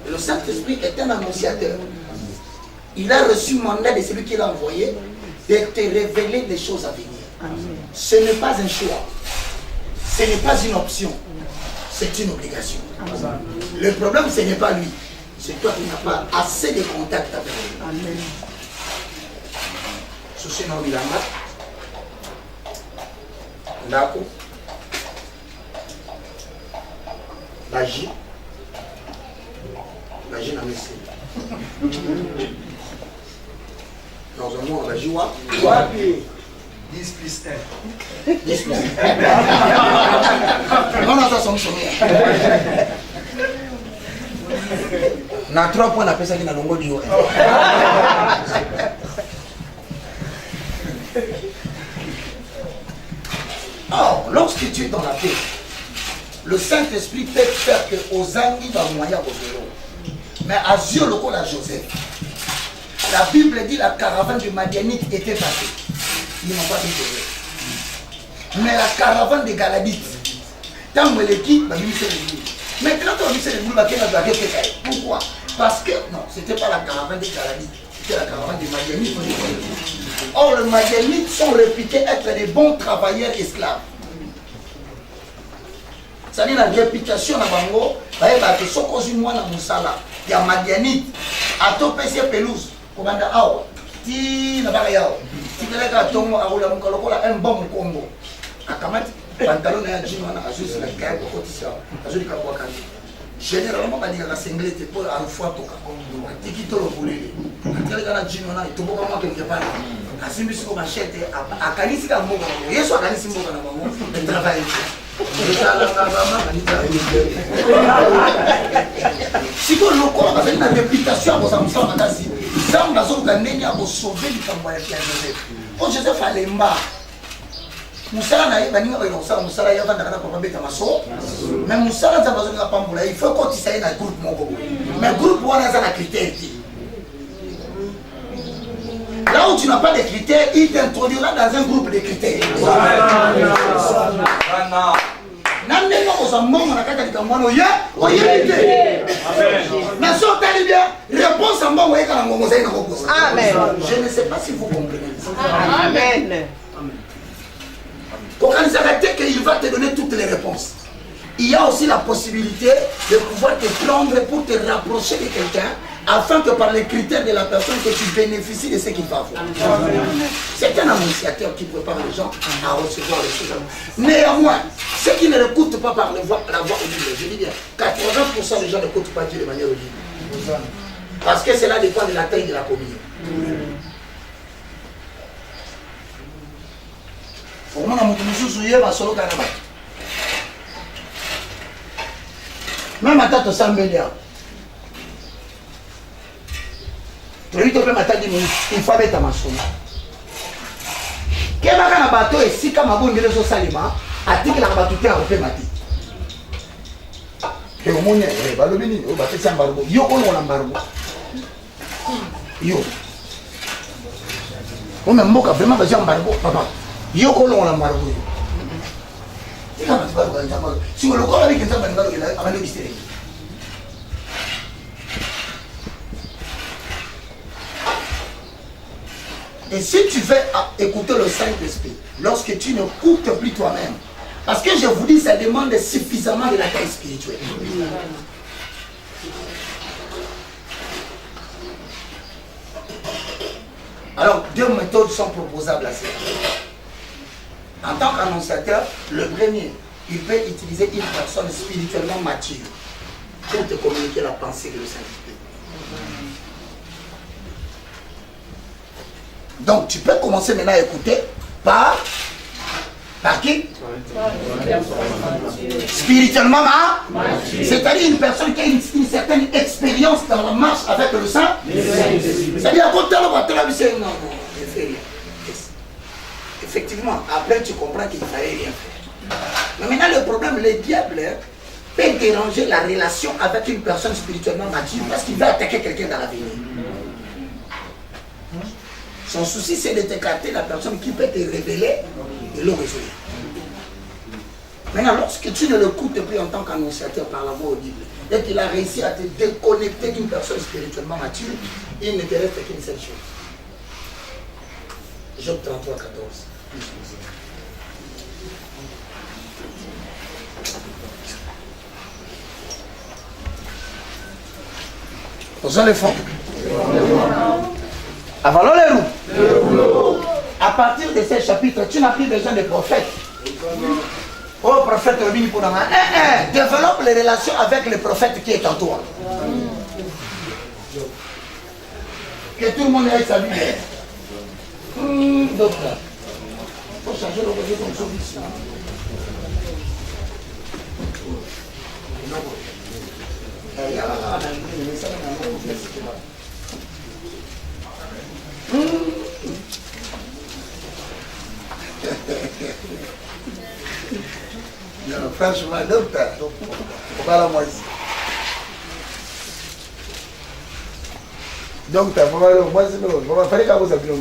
S3: Le Saint-Esprit est un annonciateur. Il a reçu mandat de celui qui l'a envoyé de te révéler des choses à venir. Ce n'est pas un choix. Ce n'est pas une option. C'est une obligation. Le problème, ce n'est pas lui. C'est toi qui n'as pas assez de contact avec lui. Amen. Ceci n'a pas Ndako, Baji n'a messé. Dans un mois, Baji wa
S4: 10 plus
S3: 1. 10 plus 1. Non, non, ça sommes sommés. Na 3 points, on appelle ça qui n'a longo du Or, lorsque tu es dans la paix, le Saint-Esprit peut faire que aux anguilles va moyen au zéro. Mais à Dieu, le col à Joseph, la Bible dit la caravane de Madianite était passée. Ils n'ont pas dit Joseph. Mais la caravane de Galadites, tant que l'équipe, mais quand on dit c'est le boulot, pourquoi? Parce que, non, ce n'était pas la caravane de Galadites, c'était la caravane de Madianites. Or, les Madianites sont réputés être des bons travailleurs esclaves. C'est-à-dire la réputation de Bango, que ce qu'on a moi dans Moussala, il y a Madianite, à tout PC pelouse, comme on a ti na bagayao, ti keleka tongo akula mukalokola un bon Congo. Akamati pantalon ya jean wana azusi la kaya ko kotisa, azuli ka kwa kandi. Généralement ba dinga ka singlete pour à fois toka. Tiki to lo bulele. Keleka na jean wana itoboka mwa quelque part. Asimbi siko machete akanisi ka mboka. Yesu akanisi mboka na bango. Le travail. Siko lokola bazali na réputation pour ça makasi. Zamba zo kanenya ko sauver likambo ya Joseph. O Joseph alemba. Moussala n'a pas dit que Moussala n'a pas dit que mais Moussala n'a pas dit que il faut qu'on ait un groupe. Mais le groupe, on a un critère. Là où tu n'as pas de critères, il t'introduira dans un groupe de critères. Je ne sais pas si vous comprenez.
S2: Amen.
S3: Pour qu'il va te donner toutes les réponses. Il y a aussi la possibilité de pouvoir te prendre pour te rapprocher de quelqu'un afin que par les critères de la personne que tu bénéficies de ce qu'il va avoir. C'est un annonciateur qui prépare les gens à recevoir les choses. Néanmoins, ceux qui ne l'écoutent pas par la voix audible, je dis bien, 80% des gens n'écoutent pas Dieu de manière audible. Parce que cela dépend de la taille de la communion. Pour moi, même à tata 100 milliards. Tu lui peux m'attendre il faut mettre ma somme. Qu'est-ce que le bateau est si comme un bon délai sur Salima, a dit que la bateau est en fait mati. Et au moins, il va le venir, il va faire un barbeau. Yo, on a un barbeau. Yo. On a un mot qui a vraiment besoin d'un barbeau, papa. Yo, on a un barbeau. Si vous le croyez avec un barbeau, il a un mystère. Et si tu veux écouter le Saint-Esprit, lorsque tu n'écoutes plus toi-même, parce que je vous dis, ça demande suffisamment de la taille spirituelle. Alors, deux méthodes sont proposables à cela. En tant qu'annonciateur, le premier, il peut utiliser une personne spirituellement mature pour te communiquer la pensée de le Saint-Esprit. Donc, tu peux commencer maintenant à écouter par qui? Spirituellement, c'est-à-dire une personne qui a une certaine expérience dans la marche avec le Saint. C'est-à-dire, quand tu as le non, non, je ne fais rien. Effectivement, après tu comprends qu'il ne fallait rien faire. Mais maintenant, le problème, le diable peut déranger la relation avec une personne spirituellement mature parce qu'il va attaquer quelqu'un dans l'avenir. Son souci, c'est de t'écarter la personne qui peut te révéler et le révéler. Maintenant, lorsque tu ne l'écoutes plus en tant qu'annonciateur par la voix audible, dès qu'il a réussi à te déconnecter d'une personne spirituellement mature, il ne te reste qu'une seule chose. Job 33, 14. Posons les fonds. Avalons les roues. À partir de ces chapitres, tu n'as plus besoin de prophètes. Oh, prophète, développe les relations avec le prophète qui est en toi. Que tout le monde ait sa vie. Docteur, il faut changer le projet comme solution. Non, franchement, docteur, voilà moi ici. Docteur, moi c'est bon, on va faire comme ça, bien.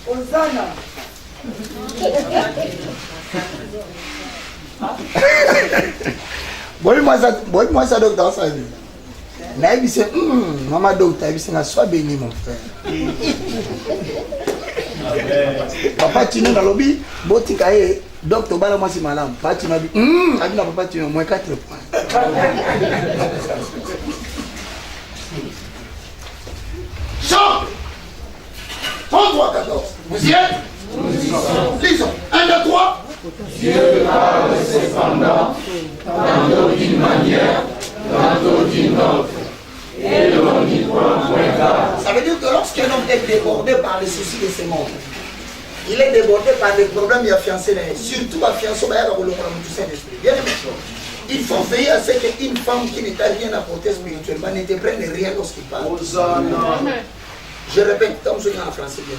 S2: Hosanna.
S3: Moi ça docteur ça dit. Naïbi c'est maman docteur, il c'est soit béni mon frère. Papa tu n'es dans le lobby, botikaye docteur bala moi c'est malade. Papa tu m'as dit adina papa tu moins 4 points. Jean 33, 14. Vous y êtes? Lisons. 1, 2, 3.
S5: Dieu parle cependant, tantôt d'une manière, tantôt d'une autre, et l'on n'y prend point garde.
S3: Ça veut dire que lorsqu'un homme est débordé par les soucis de ce monde, il est débordé par les problèmes et fiancé, surtout à fiancé, bien aimé. Il faut veiller à ce qu'une femme qui ne t'a rien apporté spirituellement ne te prenne rien lorsqu'il parle. Je répète, comme je dis en français bien.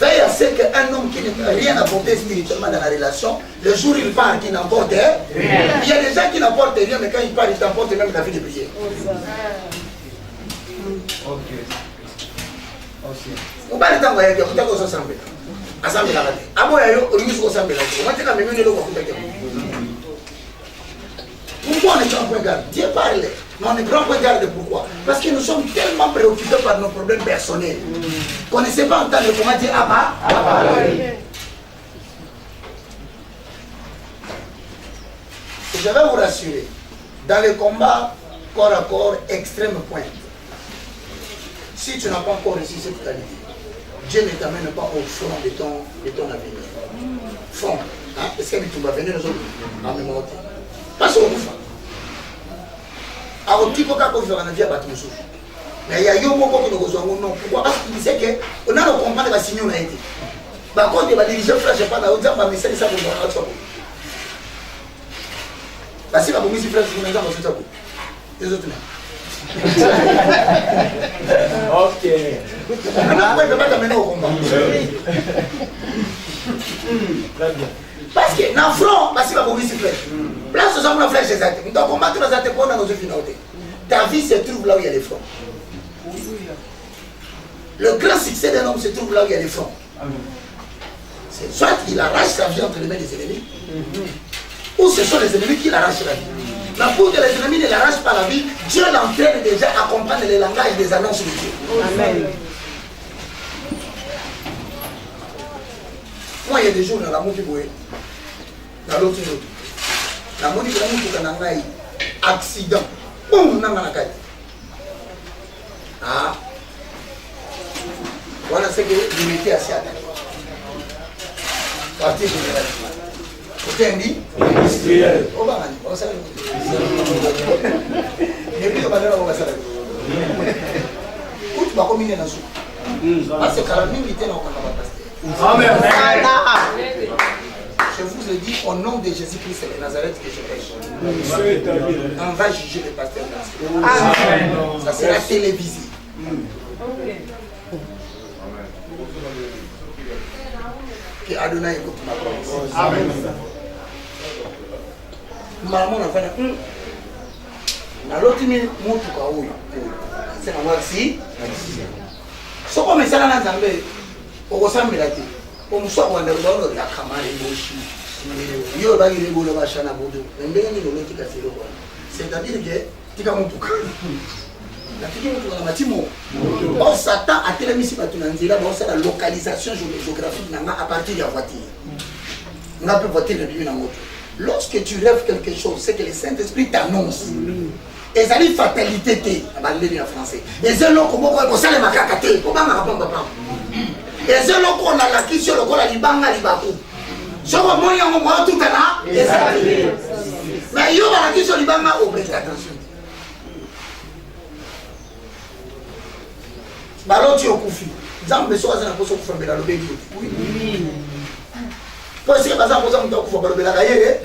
S3: veille à ce qu'un homme qui n'a rien apporté spirituellement dans la relation, le jour où il part, qui n'emporte rien. Il y a des gens qui n'emportent rien, mais quand il part, il t'emporte même la vie de prière. Vous parlez de temps, vous avez dit, vous avez dit, assemblée la raté. Ah bon, il y a eu une assemblée la raté. On va dire que même une autre. Pourquoi on est en point de garde? Dieu parle. Mais on est grand point de garde. Pourquoi? Parce que nous sommes tellement préoccupés par nos problèmes personnels qu'on ne sait pas entendre comment dire Abba. Je vais vous rassurer, dans les combats corps à corps, extrême pointe, si tu n'as pas encore réussi cette qualité, Dieu ne t'amène pas au front de ton avenir. Front. Hein? Est-ce que tu vas venir nous autres en mémoire? Pas sur le front. Alors, tu peux pas faire un avis à battre le souffle. Mais il y a eu un moment où nous avons non. Pourquoi? Parce qu'il disait qu'on a le combat de la signe, on a été. Par contre, il va diriger, je ne sais pas, dans le message, ça va vous parce que si frère, c'est une exemple, les autres.
S4: Ok.
S3: Maintenant, pourquoi il ne peut pas t'amener au combat? Parce que dans le front, parce que va vous frère. Place aux hommes dans la flèche exacte. Nous devons combattre dans cette époque dans nos finautés. Ta vie se trouve là où il y a les fronts. Le grand succès d'un homme se trouve là où il y a les fronts. C'est soit il arrache sa vie entre les mains des ennemis, ou ce sont les ennemis qui l'arrachent la vie. Mais pour que les ennemis ne l'arrachent pas la vie, Dieu l'entraîne déjà à comprendre le langage des annonces de Dieu. Amen. Moi, il y a des jours dans la montre dans l'autre jour. La montre qui a un accident. Boum, dans la caille. Ah. Voilà ce que l'unité a assez attaqué. Partie générale. Vous avez dit? Oh, bah, on va s'arrêter. Il n'y a plus de valeur, on va s'arrêter. Où tu vas combiner dans ce? Parce que la unité, on va passer. Amen. Je vous ai dit au nom de Jésus-Christ de Nazareth que je prêche. On va juger le pasteur. Ça sera télévisé. Que Adonai écoute ma promesse. Amen. Maman a fait un l'autre mot c'est la merci. Ce qu'on me dit dans la Zambie, au ressemble à tout. Comme ça, on a le droit de la camarade de yo bagi le bolo bashana bodo. Mbele ni lolo tika selo. C'est-à-dire que tika mon pouka. La tika mon matimo. Or Satan a tellement mis sur la nzela, bon c'est la localisation géographique nanga à partir de la voiture. On a pu voter le bibi na moto. Lorsque tu rêves quelque chose, c'est que le Saint-Esprit t'annonce. Et ça dit fatalité té, on va le lire en français. Et c'est là comment on ça les makakate, comment on répond papa. Et c'est là qu'on a la question le kola libanga libaku. Je vois moi on voit tout là, et ça. Mais yo la question libanga au prête attention. Balo tu okufi. Zambe so azana poso kufambela lo bebi. Oui. Parce que bazan poso mta kufa balo bela kayere.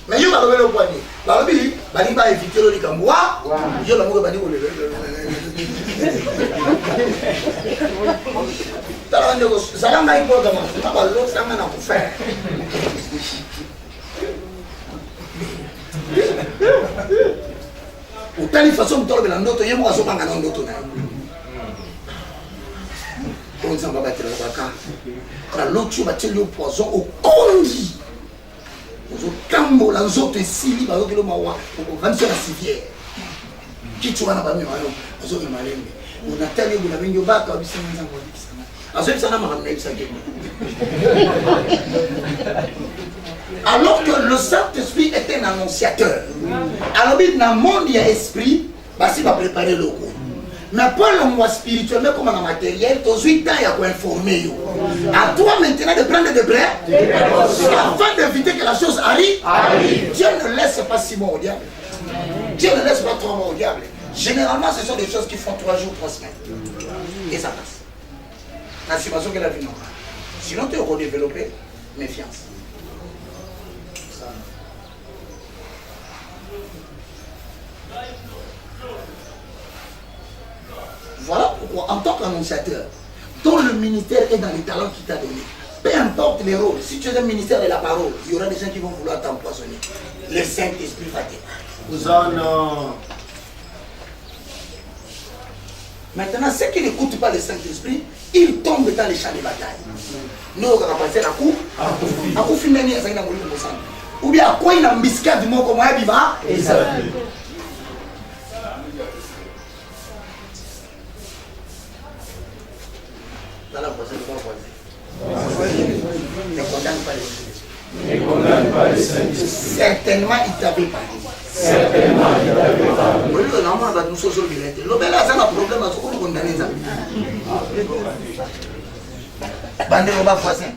S3: Mais yo balo belo kwani. Balo bi bali ba éviter lo likamwa. Yo la mo bani ko le. Talando ko salanga ipo kama tabalo sanga na kufa. Utani façon mtolo bela ndoto yemo aso banga ndoto na. On s'en va battre le baka. Quand l'autre va tirer le poison au condi. Au cambo, la zote sili, ba yoke lo mawa, au vanso la civière. Qui tu vas na ba mi malo, ozo ki malembe. On a tellement de benyo baka obisa nzango obisa. Azo bisa na mahamna ibisa ke. Alors que le Saint-Esprit est un annonciateur. Alors dans le monde il y a esprit, bah si va préparer le coup. Mais pas le moi spirituellement comme en matériel, tu as 8 ans à informer. À toi maintenant de prendre des blés afin d'éviter que la chose arrive. Dieu ne laisse pas 6 mois au diable. Dieu ne laisse pas 3 mois au diable. Généralement, ce sont des choses qui font 3 jours, 3 semaines. Et ça passe. La situation que la vie n'a pas. Sinon, tu es redéveloppé, méfiance. Voilà pourquoi, en tant qu'annonciateur, dont le ministère est dans les talents qu'il t'a donné. Peu importe les rôles, si tu es un ministère de la parole, il y aura des gens qui vont vouloir t'empoisonner. Le Saint-Esprit va t'aider. Maintenant, ceux qui n'écoutent pas le Saint-Esprit, ils tombent dans les champs de bataille. Nous, on va passer la cour, à coup finalement, il y a un ou bien à quoi il a un biscuit du mot comme un biba. Dans la voisine, ne condamne pas les Saint-Esprit.
S5: Ne condamne pas les Saint-Esprit.
S3: Certainement, il t'avait parlé.
S5: Certainement, il t'avait parlé.
S3: Nous sommes sur le billet. Le bel a un problème à tout le monde. Bandé, on va voisin.